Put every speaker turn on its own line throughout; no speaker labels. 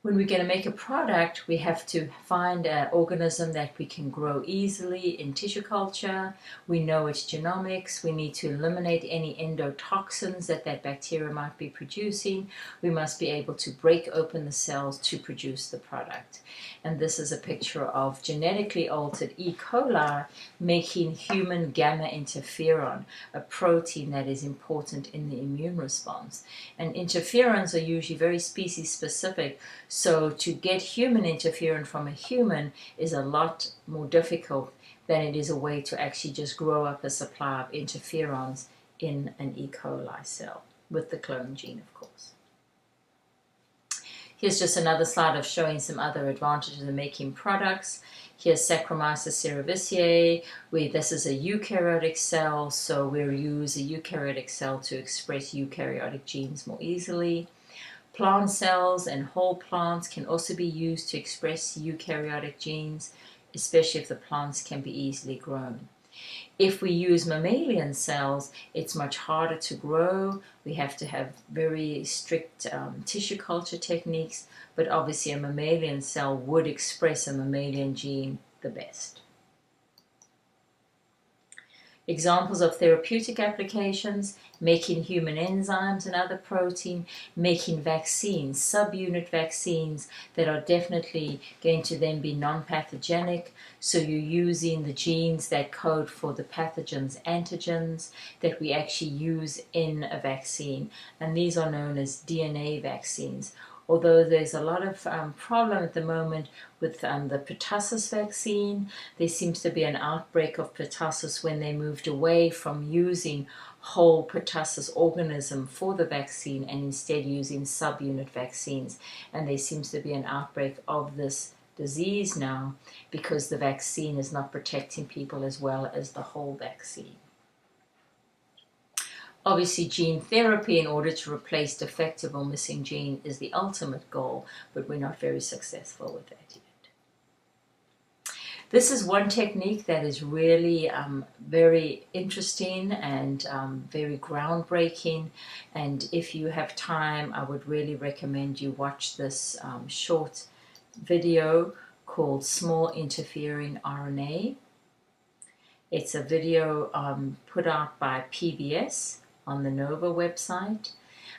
When we're going to make a product, we have to find an organism that we can grow easily in tissue culture. We know its genomics. We need to eliminate any endotoxins that bacteria might be producing. We must be able to break open the cells to produce the product. And this is a picture of genetically altered E. coli making human gamma interferon, a protein that is important in the immune response. And interferons are usually very species specific. So to get human interferon from a human is a lot more difficult than it is a way to actually just grow up a supply of interferons in an E. coli cell, with the clone gene, of course. Here's just another slide of showing some other advantages of making products. Here's Saccharomyces cerevisiae, where this is a eukaryotic cell, so we'll use a eukaryotic cell to express eukaryotic genes more easily. Plant cells and whole plants can also be used to express eukaryotic genes, especially if the plants can be easily grown. If we use mammalian cells, it's much harder to grow. We have to have very strict tissue culture techniques, but obviously a mammalian cell would express a mammalian gene the best. Examples of therapeutic applications: making human enzymes and other protein, making vaccines, subunit vaccines that are definitely going to then be non-pathogenic. So you're using the genes that code for the pathogens, antigens, that we actually use in a vaccine. And these are known as DNA vaccines. Although there's a lot of problem at the moment with the pertussis vaccine. There seems to be an outbreak of pertussis when they moved away from using whole pertussis organism for the vaccine and instead using subunit vaccines. And there seems to be an outbreak of this disease now because the vaccine is not protecting people as well as the whole vaccine. Obviously, gene therapy in order to replace defective or missing gene is the ultimate goal, but we're not very successful with that yet. This is one technique that is really very interesting and very groundbreaking. And if you have time, I would really recommend you watch this short video called Small Interfering RNA. It's a video put out by PBS on the NOVA website.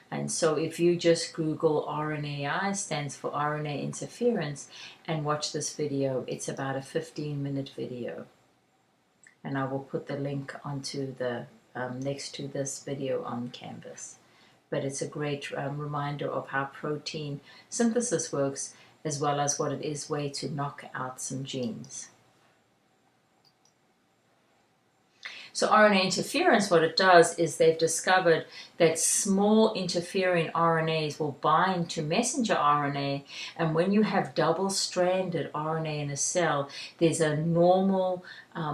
And so if you just Google RNAi, stands for RNA interference, and watch this video, it's about a 15-minute video. And I will put the link onto the next to this video on Canvas. But it's a great reminder of how protein synthesis works, as well as what it is way to knock out some genes. So RNA interference, what it does is they've discovered that small interfering RNAs will bind to messenger RNA, and when you have double-stranded RNA in a cell, there's a normal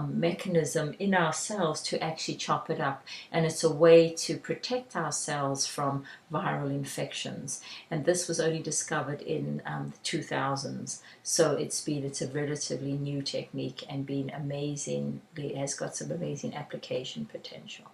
mechanism in our cells to actually chop it up, and it's a way to protect our cells from viral infections. And this was only discovered in the 2000s, so it's a relatively new technique and been amazing. It has got some amazing application potential.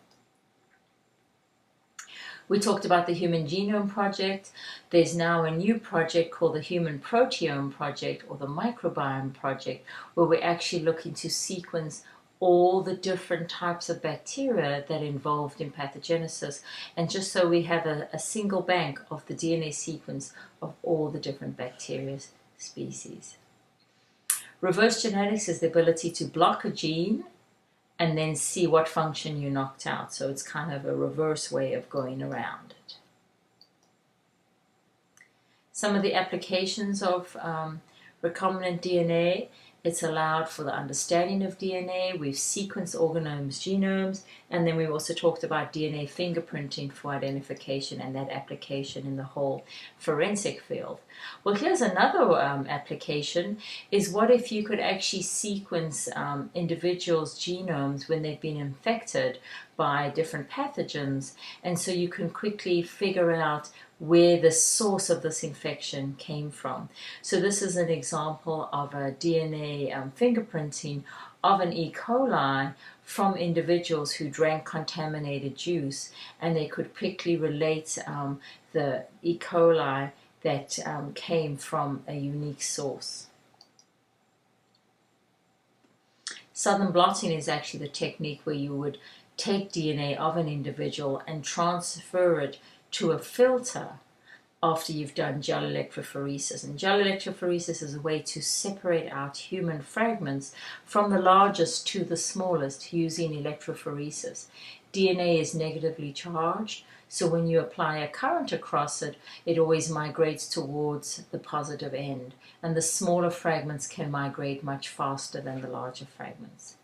We talked about the Human Genome Project. There's now a new project called the Human Proteome Project, or the Microbiome Project, where we're actually looking to sequence all the different types of bacteria that are involved in pathogenesis, and just so we have a single bank of the DNA sequence of all the different bacteria species. Reverse genetics is the ability to block a gene and then see what function you knocked out. So it's kind of a reverse way of going around it. Some of the applications of recombinant DNA: it's allowed for the understanding of DNA. We've sequenced organomes' genomes, and then we've also talked about DNA fingerprinting for identification and that application in the whole forensic field. Well, here's another application, is what if you could actually sequence individuals' genomes when they've been infected by different pathogens, and so you can quickly figure out where the source of this infection came from. So this is an example of a DNA fingerprinting of an E. coli from individuals who drank contaminated juice, and they could quickly relate the E. coli that came from a unique source. Southern blotting is actually the technique where you would take DNA of an individual and transfer it to a filter after you've done gel electrophoresis. And gel electrophoresis is a way to separate out human fragments from the largest to the smallest using electrophoresis. DNA is negatively charged, so when you apply a current across it, it always migrates towards the positive end, and the smaller fragments can migrate much faster than the larger fragments.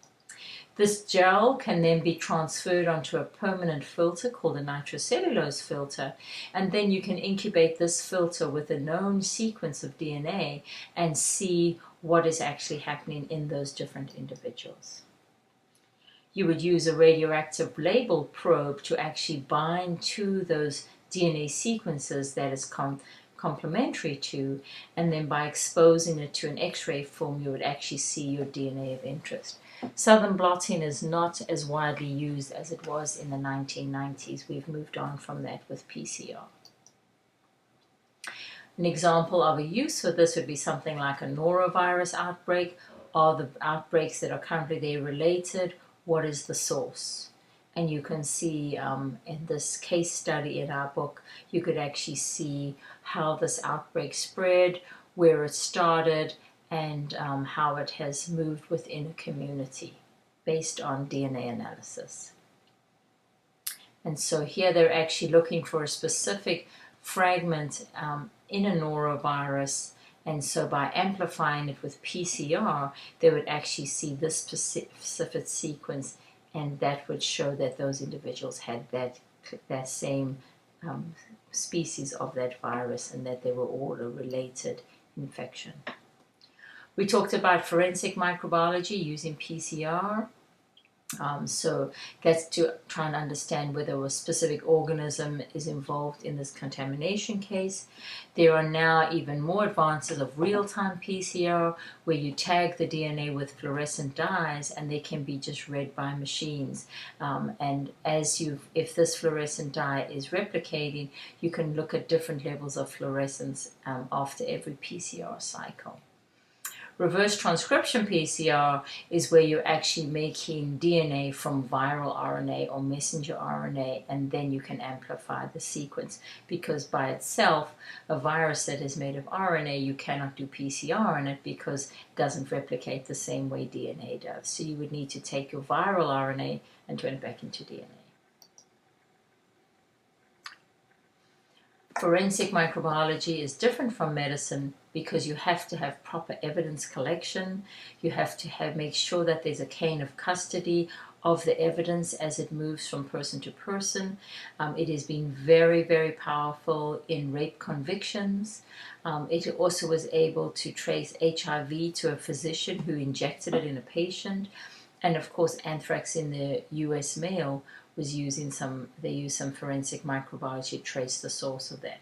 This gel can then be transferred onto a permanent filter called a nitrocellulose filter, and then you can incubate this filter with a known sequence of DNA and see what is actually happening in those different individuals. You would use a radioactive label probe to actually bind to those DNA sequences that is complementary to, and then by exposing it to an X-ray film, you would actually see your DNA of interest. Southern blotting is not as widely used as it was in the 1990s. We've moved on from that with PCR. An example of a use for this would be something like a norovirus outbreak. Are the outbreaks that are currently there related? What is the source? And you can see in this case study in our book, you could actually see how this outbreak spread, where it started, and how it has moved within a community based on DNA analysis. And so here they're actually looking for a specific fragment in a norovirus, and so by amplifying it with PCR, they would actually see this specific sequence, and that would show that those individuals had that same species of that virus, and that they were all a related infection. We talked about forensic microbiology using PCR. So that's to try and understand whether a specific organism is involved in this contamination case. There are now even more advances of real-time PCR, where you tag the DNA with fluorescent dyes and they can be just read by machines. And if this fluorescent dye is replicating, you can look at different levels of fluorescence after every PCR cycle. Reverse transcription PCR is where you're actually making DNA from viral RNA or messenger RNA, and then you can amplify the sequence, because by itself, a virus that is made of RNA, you cannot do PCR on it because it doesn't replicate the same way DNA does. So you would need to take your viral RNA and turn it back into DNA. Forensic microbiology is different from medicine because you have to have proper evidence collection. You have to make sure that there's a chain of custody of the evidence as it moves from person to person. It has been very, very powerful in rape convictions. It also was able to trace HIV to a physician who injected it in a patient. And of course, anthrax in the US mail was using they used some forensic microbiology to trace the source of that.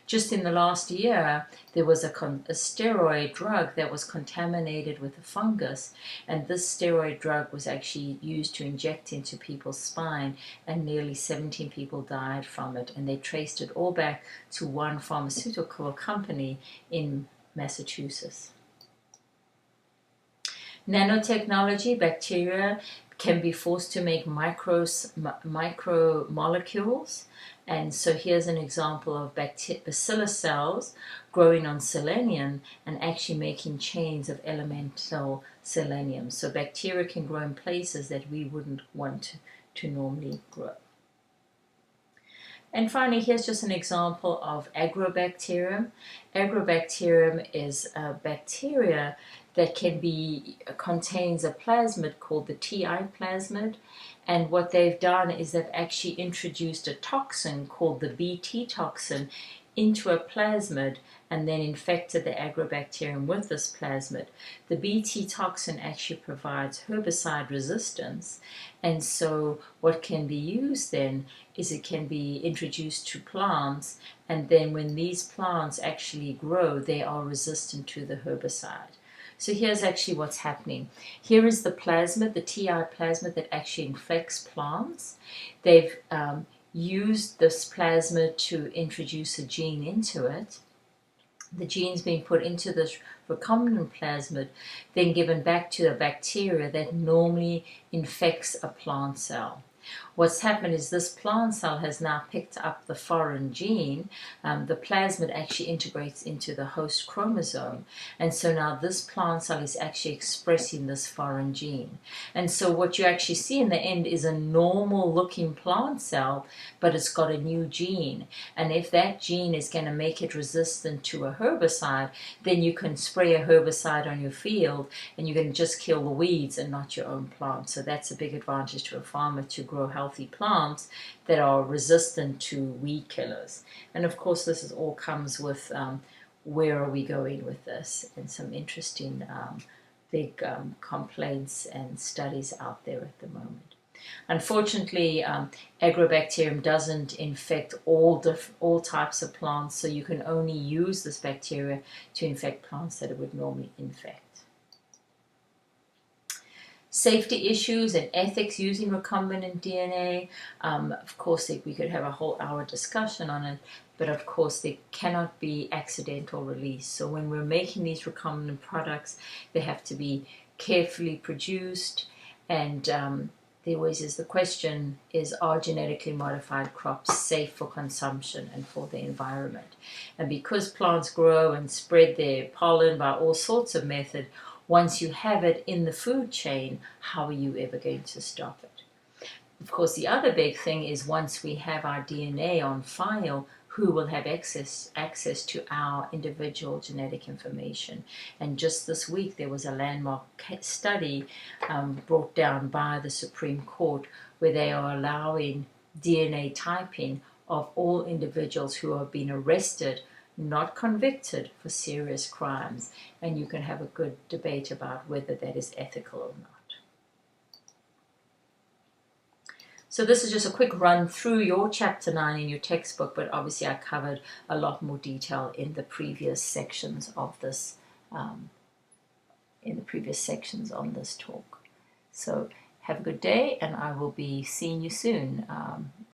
Just in the last year, there was a steroid drug that was contaminated with a fungus, and this steroid drug was actually used to inject into people's spine, and nearly 17 people died from it, and they traced it all back to one pharmaceutical company in Massachusetts. Nanotechnology, bacteria can be forced to make micromolecules. And so here's an example of bacillus cells growing on selenium and actually making chains of elemental selenium. So bacteria can grow in places that we wouldn't want to normally grow. And finally, here's just an example of agrobacterium. Agrobacterium is a bacteria that contains a plasmid called the TI plasmid. And what they've done is they've actually introduced a toxin called the BT toxin into a plasmid and then infected the agrobacterium with this plasmid. The BT toxin actually provides herbicide resistance, and so what can be used then is it can be introduced to plants, and then when these plants actually grow, they are resistant to the herbicide. So here's actually what's happening. Here is the plasmid, the TI plasmid that actually infects plants. They've used this plasmid to introduce a gene into it, the genes being put into this recombinant plasmid, then given back to the bacteria that normally infects a plant cell. What's happened is this plant cell has now picked up the foreign gene. The plasmid actually integrates into the host chromosome. And so now this plant cell is actually expressing this foreign gene. And so what you actually see in the end is a normal looking plant cell, but it's got a new gene. And if that gene is going to make it resistant to a herbicide, then you can spray a herbicide on your field and you're going to just kill the weeds and not your own plant. So that's a big advantage to a farmer, to grow healthy plants that are resistant to weed killers. And of course this all comes with where are we going with this, and some interesting big complaints and studies out there at the moment. Unfortunately, Agrobacterium doesn't infect all types of plants, so you can only use this bacteria to infect plants that it would normally infect. Safety issues and ethics using recombinant DNA. Of course, we could have a whole hour discussion on it, but of course there cannot be accidental release. So when we're making these recombinant products, they have to be carefully produced, and there always is the question is, are genetically modified crops safe for consumption and for the environment? And because plants grow and spread their pollen by all sorts of methods, once you have it in the food chain, how are you ever going to stop it? Of course, the other big thing is, once we have our DNA on file, who will have access to our individual genetic information? And just this week there was a landmark study brought down by the Supreme Court, where they are allowing DNA typing of all individuals who have been arrested, not convicted, for serious crimes. And you can have a good debate about whether that is ethical or not. So this is just a quick run through your chapter 9 in your textbook, but obviously I covered a lot more detail in the previous sections of this, on this talk. So have a good day, and I will be seeing you soon.